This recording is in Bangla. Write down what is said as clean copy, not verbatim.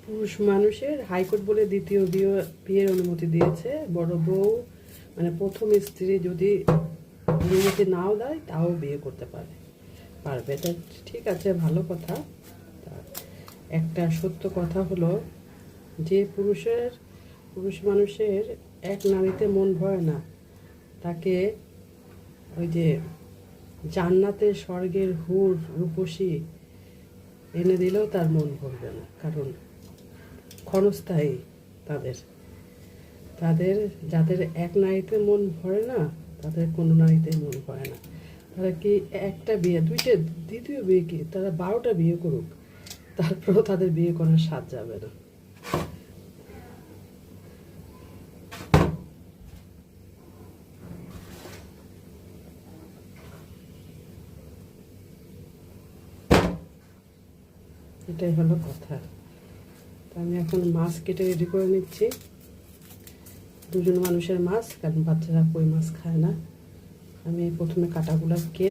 পুরুষ মানুষের হাইকোর্ট বলে দ্বিতীয় বিয়ের অনুমতি দিয়েছে। বড় বউ মানে প্রথম স্ত্রী যদি অনুমতি নাও দেয় তাও বিয়ে করতে পারবে। এটা ঠিক আছে, ভালো কথা। একটা সত্য কথা হলো যে পুরুষ মানুষের এক নারীতে মন ভরে না, তাকে ওই যে জান্নাতে স্বর্গের হুর রূপসী এনে দিলেও তার মন ভরবে না, কারণ ক্ষণস্থায়ী তাদের তাদের যাদের এক নারীতে মন ভরে না, তাদের কোনো নারীতে মন ভরে না। তারা কি একটা বিয়ে, দ্বিতীয় বিয়ে কি, তারা 12টা বিয়ে করুক, তারপরেও তাদের বিয়ে করার স্বাদ যাবে না। এটাই হলো কথা। তো আমি এখন মাছ কেটে রেডি করে নিচ্ছি, দুজন মানুষের মাছ, কারণ বাচ্চারা কই মাছ খায় না। আমি প্রথমে কাটাগুলো কেটে